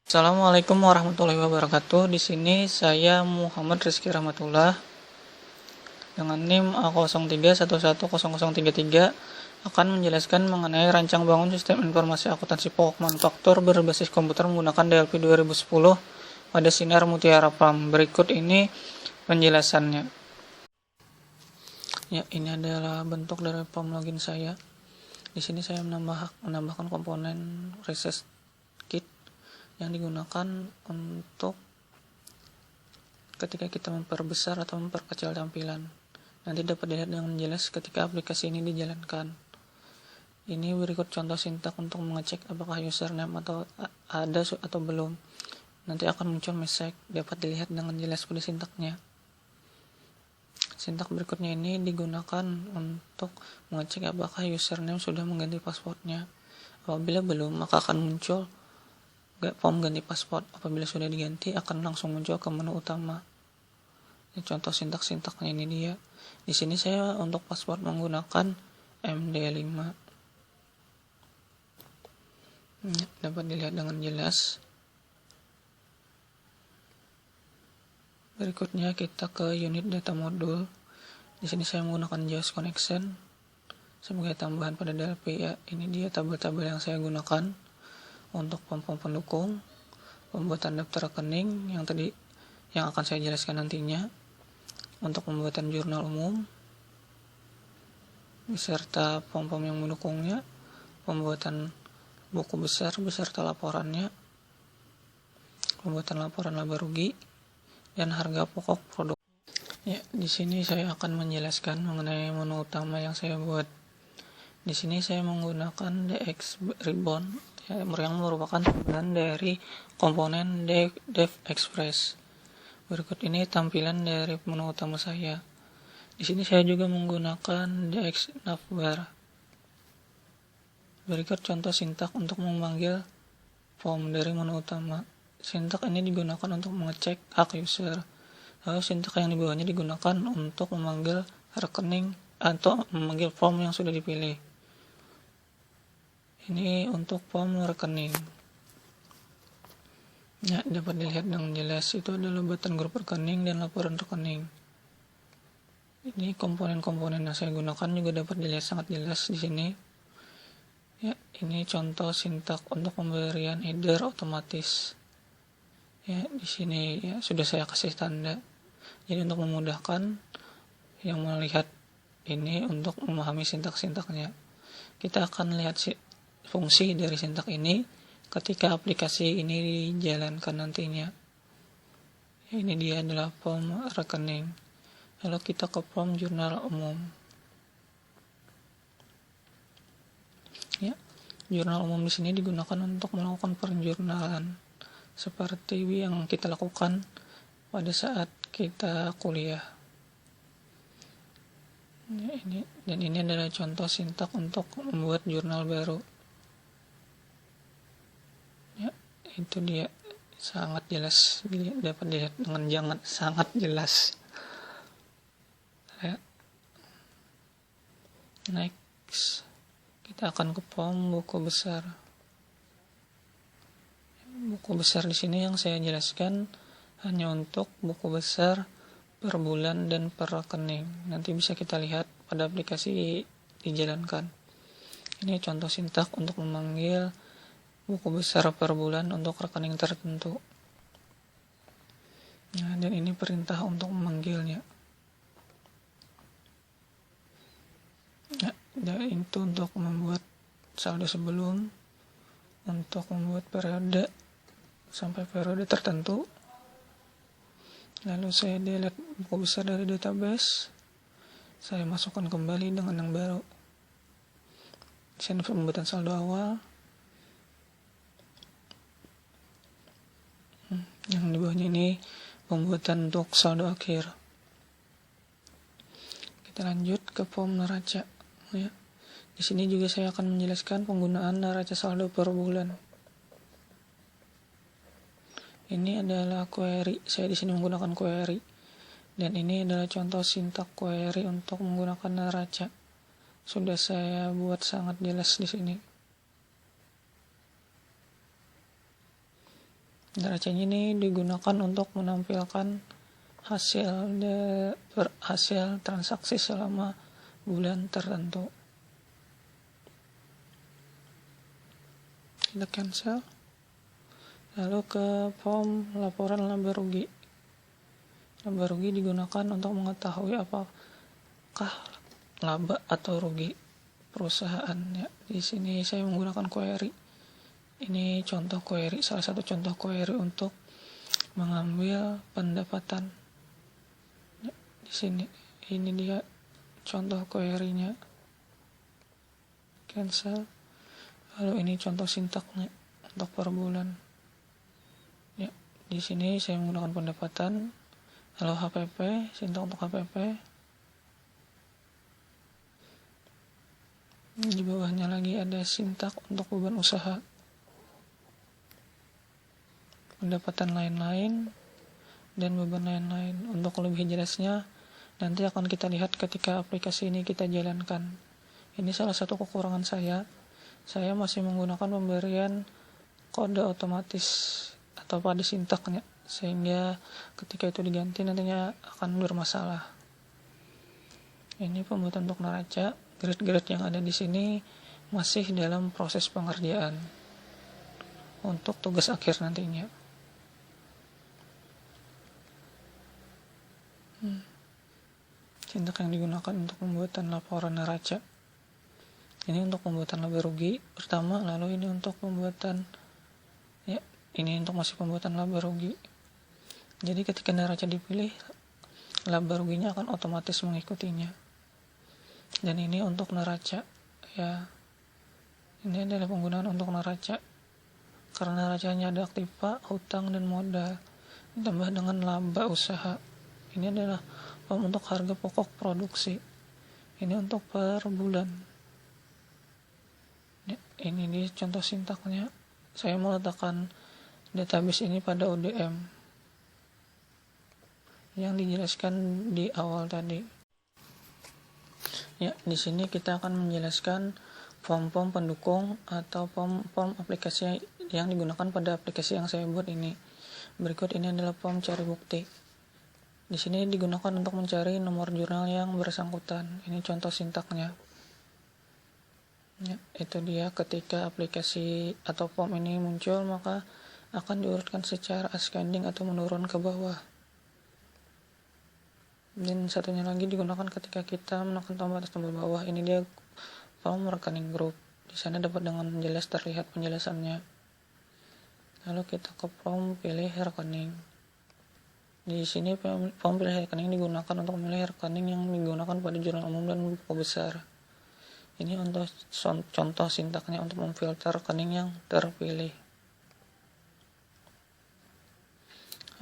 Assalamualaikum warahmatullahi wabarakatuh. Di sini saya Muhammad Rizky Rahmatullah dengan NIM A03110033 akan menjelaskan mengenai rancang bangun sistem informasi akuntansi pokok manufaktur berbasis komputer menggunakan DLP 2010 pada Sinar Mutiara Farm. Berikut ini penjelasannya. Ya, ini adalah bentuk dari form login saya. Di sini saya menambahkan komponen reset kit yang digunakan untuk ketika kita memperbesar atau memperkecil tampilan. Nanti dapat dilihat dengan jelas ketika aplikasi ini dijalankan. Ini berikut contoh sintak untuk mengecek apakah username atau ada atau belum. Nanti akan muncul message, dapat dilihat dengan jelas pada sintaknya. Sintak berikutnya ini digunakan untuk mengecek apakah username sudah mengganti passwordnya. Apabila belum, maka akan muncul form ganti password. Apabila sudah diganti, akan langsung muncul ke menu utama. Ini contoh sintak-sintaknya ini dia. Di sini saya untuk password menggunakan MD5. Dapat dilihat dengan jelas. Berikutnya kita ke unit data modul. Di sini saya menggunakan JAWS Connection sebagai tambahan pada DLP ya. Ini dia tabel-tabel yang saya gunakan untuk form-form pendukung, pembuatan daftar rekening yang akan saya jelaskan nantinya, untuk pembuatan jurnal umum beserta form-form yang mendukungnya, pembuatan buku besar beserta laporannya, pembuatan laporan laba rugi, dan harga pokok produk. Ya, di sini saya akan menjelaskan mengenai menu utama yang saya buat. Di sini saya menggunakan DX Ribbon yang merupakan tampilan dari komponen Dev Express. Berikut ini tampilan dari menu utama saya. Di sini saya juga menggunakan DX Navbar. Berikut contoh sintak untuk memanggil form dari menu utama. Sintak ini digunakan untuk mengecek hak user. Lalu sintak yang di bawahnya digunakan untuk memanggil rekening atau memanggil form yang sudah dipilih. Ini untuk form rekening. Ya, dapat dilihat dengan jelas itu adalah button grup rekening dan laporan rekening. Ini komponen-komponen yang saya gunakan juga dapat dilihat sangat jelas di sini. Ya, ini contoh sintak untuk pemberian header otomatis. Ya, di sini ya sudah saya kasih tanda. Jadi untuk memudahkan yang melihat ini untuk memahami sintak-sintaknya, kita akan lihat fungsi dari sintak ini ketika aplikasi ini dijalankan nantinya. Ini dia adalah form rekening. Lalu kita ke form jurnal umum. Ya, jurnal umum di sini digunakan untuk melakukan penjurnalan seperti yang kita lakukan pada saat kita kuliah. Ini adalah contoh sintak untuk membuat jurnal baru. Ya, itu dia sangat jelas, dapat dilihat dengan sangat jelas. Ya. Next, kita akan ke form buku besar. Buku besar di sini yang saya jelaskan hanya untuk buku besar per bulan dan per rekening. Nanti bisa kita lihat pada aplikasi dijalankan. Ini contoh sintak untuk memanggil buku besar per bulan untuk rekening tertentu. Nah, dan ini perintah untuk memanggilnya. Nah, dan itu untuk membuat saldo sebelum, untuk membuat periode sampai periode tertentu. Lalu saya delete buku besar dari database, saya masukkan kembali dengan yang baru. Di sini pembuatan saldo awal. Yang di bawahnya ini pembuatan untuk saldo akhir. Kita lanjut ke form neraca. Ya. Di sini juga saya akan menjelaskan penggunaan neraca saldo per bulan. Ini adalah query. Saya di sini menggunakan query. Dan ini adalah contoh sintak query untuk menggunakan neraca. Sudah saya buat sangat jelas di sini. Neraca ini digunakan untuk menampilkan hasil transaksi selama bulan tertentu. Kita cancel. Lalu ke form laporan laba rugi. Laba rugi digunakan untuk mengetahui apakah laba atau rugi perusahaan. Ya, di sini saya menggunakan query. Ini contoh query, salah satu contoh query untuk mengambil pendapatan. Ya, di sini ini dia contoh query-nya. Cancel. Lalu ini contoh sintaknya untuk per bulan. Ya, di sini saya menggunakan pendapatan. Lalu HPP, sintak untuk HPP. Di bawahnya lagi ada sintak untuk beban usaha. Pendapatan lain-lain dan beban lain-lain. Untuk lebih jelasnya nanti akan kita lihat ketika aplikasi ini kita jalankan. Ini salah satu kekurangan saya masih menggunakan pemberian kode otomatis atau pada sintaknya, sehingga ketika itu diganti nantinya akan bermasalah. Ini pembuatan untuk neraca. Grade-grade yang ada di sini masih dalam proses pengerjaan untuk tugas akhir nantinya. Sintak yang digunakan untuk pembuatan laporan neraca. Ini untuk pembuatan laba rugi pertama, lalu ini untuk pembuatan ini untuk masih pembuatan laba rugi. Jadi ketika neraca dipilih, laba ruginya akan otomatis mengikutinya. Dan ini untuk neraca. Ya, ini adalah penggunaan untuk neraca. Karena neracanya ada aktiva, hutang, dan modal, ditambah dengan laba usaha. Ini adalah untuk harga pokok produksi. Ini untuk per bulan. Ini dia contoh sintaknya. Saya meletakkan database ini pada ODM yang dijelaskan di awal tadi. Ya, di sini kita akan menjelaskan form-form pendukung atau form aplikasi yang digunakan pada aplikasi yang saya buat ini. Berikut ini adalah form cari bukti. Di sini digunakan untuk mencari nomor jurnal yang bersangkutan. Ini contoh sintaknya. Ya, itu dia ketika aplikasi atau form ini muncul, maka akan diurutkan secara ascending atau menurun ke bawah. Dan satunya lagi digunakan ketika kita menekan tombol atas tombol bawah. Ini dia form rekening grup. Di sana dapat dengan jelas terlihat penjelasannya. Lalu kita ke form pilih rekening. Di sini form pilih rekening digunakan untuk memilih rekening yang digunakan pada jurnal umum dan buku besar. Ini untuk contoh sintaknya untuk memfilter rekening yang terpilih.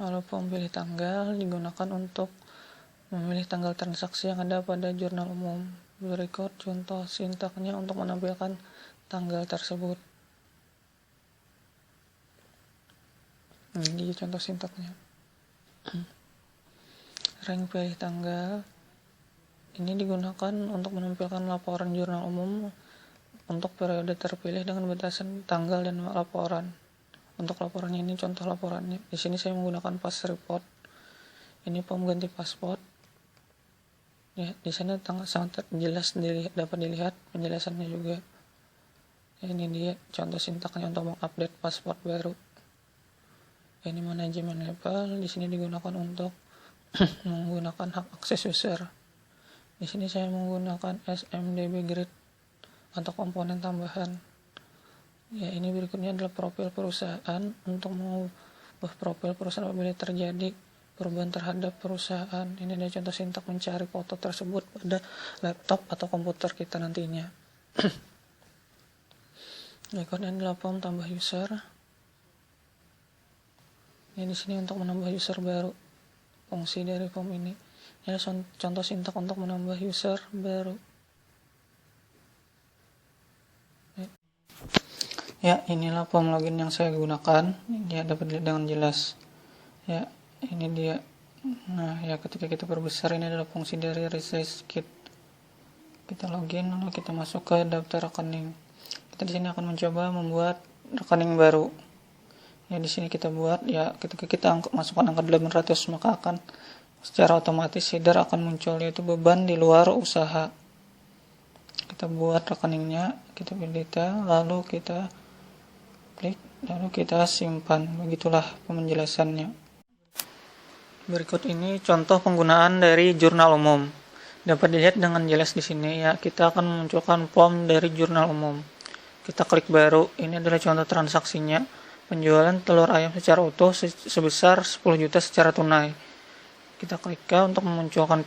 Lalu form pilih tanggal digunakan untuk memilih tanggal transaksi yang ada pada jurnal umum. Berikut contoh sintaknya untuk menampilkan tanggal tersebut. Ini contoh sintaknya. Rank pilih tanggal. Ini digunakan untuk menampilkan laporan jurnal umum untuk periode terpilih dengan batasan tanggal dan laporan. Untuk laporannya ini contoh laporannya. Di sini saya menggunakan pass report. Ini form ganti pasport. Ya, di sana sangat jelas dapat dilihat penjelasannya juga. Ya, ini dia contoh sintaknya untuk mengupdate paspor baru. Ya, ini manajemen level. Di sini digunakan untuk menggunakan hak akses user. Di sini saya menggunakan SMDB grid atau komponen tambahan. Ya, ini berikutnya adalah profil perusahaan. Untuk mengubah profil perusahaan apabila terjadi perubahan terhadap perusahaan. Ini adalah contoh sintak mencari foto tersebut pada laptop atau komputer kita nantinya. Berikutnya adalah form tambah user. Ini di sini untuk menambah user baru. Fungsi dari form ini. Ini contoh sintak untuk menambah user baru. Ya, inilah form login yang saya gunakan. Dia dapat dilihat dengan jelas. Ya, ini dia. Nah, ya ketika kita perbesar, ini adalah fungsi dari resize kit. Kita login, lalu kita masuk ke daftar rekening. Kita di sini akan mencoba membuat rekening baru. Ya di sini kita buat ya ketika kita masukkan angka 800 maka akan secara otomatis header akan muncul, yaitu beban di luar usaha. Kita buat rekeningnya, kita pilih detail, lalu kita klik, lalu kita simpan. Begitulah penjelasannya. Berikut ini contoh penggunaan dari jurnal umum. Dapat dilihat dengan jelas di sini ya, kita akan memunculkan form dari jurnal umum. Kita klik baru, ini adalah contoh transaksinya. Penjualan telur ayam secara utuh sebesar 10 juta secara tunai. Kita klik untuk memunculkan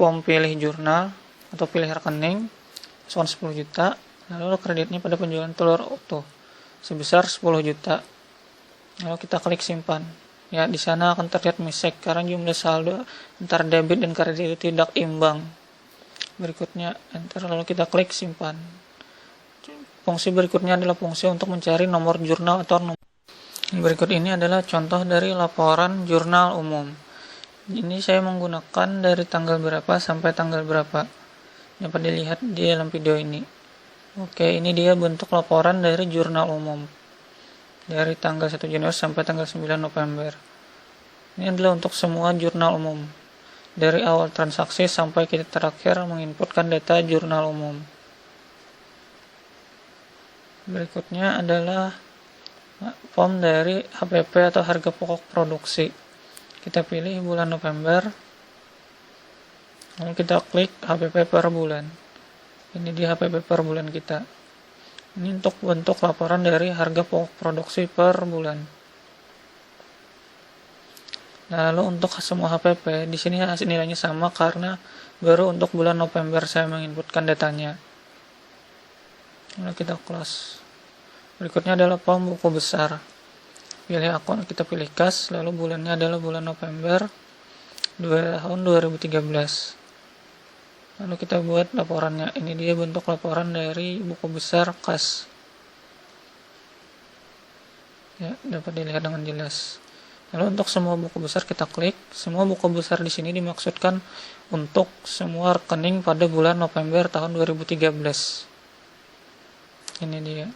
form pilih jurnal atau pilih rekening, masukkan 10 juta, lalu kreditnya pada penjualan telur utuh sebesar 10 juta. Lalu kita klik simpan. Ya, di sana akan terlihat mistake karena jumlah saldo antara debit dan kredit itu tidak imbang. Berikutnya enter, lalu kita klik simpan. Fungsi berikutnya adalah fungsi untuk mencari nomor jurnal atau nomor. Berikut ini adalah contoh dari laporan jurnal umum. Ini saya menggunakan dari tanggal berapa sampai tanggal berapa. Dapat dilihat di dalam video ini. Oke, ini dia bentuk laporan dari jurnal umum. Dari tanggal 1 Januari sampai tanggal 9 November. Ini adalah untuk semua jurnal umum. Dari awal transaksi sampai kita terakhir menginputkan data jurnal umum. Berikutnya adalah form dari HPP atau harga pokok produksi. Kita pilih bulan November, lalu kita klik HPP per bulan. Ini di HPP per bulan kita. Ini untuk bentuk laporan dari harga pokok produksi per bulan. Lalu untuk semua HPP, di sini nilainya sama karena baru untuk bulan November saya menginputkan datanya. Lalu kita close. Berikutnya adalah form buku besar. Pilih akun, kita pilih kas, lalu bulannya adalah bulan November tahun 2013. Lalu kita buat laporannya. Ini dia bentuk laporan dari buku besar kas. Ya, dapat dilihat dengan jelas. Lalu untuk semua buku besar kita klik. Semua buku besar di sini dimaksudkan untuk semua rekening pada bulan November tahun 2013. Ini dia.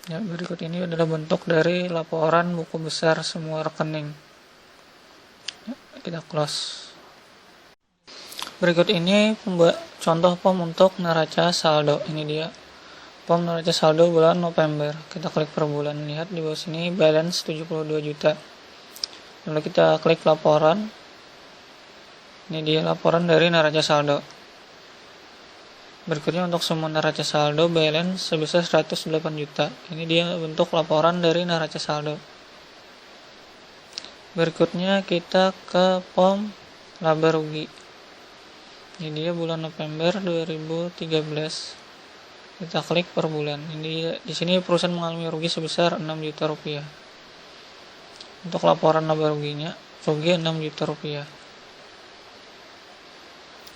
Ya, berikut ini adalah bentuk dari laporan buku besar semua rekening. Ya, kita close. Berikut ini contoh form untuk neraca saldo. Ini dia form neraca saldo bulan November. Kita klik per bulan. Lihat di bawah sini balance 72 juta. Lalu kita klik laporan. Ini dia laporan dari neraca saldo. Berikutnya untuk semua neraca saldo balance sebesar 108 juta. Ini dia bentuk laporan dari neraca saldo. Berikutnya kita ke form laba rugi. Ini dia bulan November 2013. Kita klik per bulan. Ini di sini perusahaan mengalami rugi sebesar 6 juta rupiah. Untuk laporan laba ruginya, rugi 6 juta rupiah.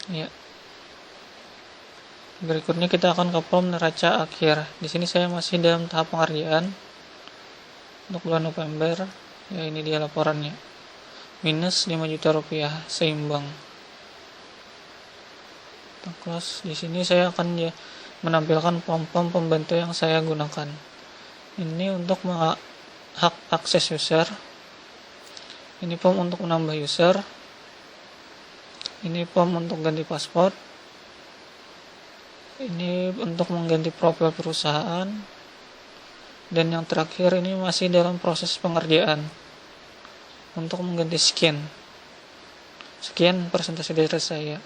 Ya. Berikutnya kita akan ke form neraca akhir. Di sini saya masih dalam tahap pengerjaan untuk bulan November. Ya, ini dia laporannya. Minus 5 juta rupiah, seimbang. Kita close. Di sini saya akan menampilkan form-form pembantu yang saya gunakan. Ini untuk hak akses user. Ini form untuk menambah user. Ini form untuk ganti password. Ini untuk mengganti profil perusahaan. Dan yang terakhir ini masih dalam proses pengerjaan untuk mengganti skin. Sekian presentasi dari saya.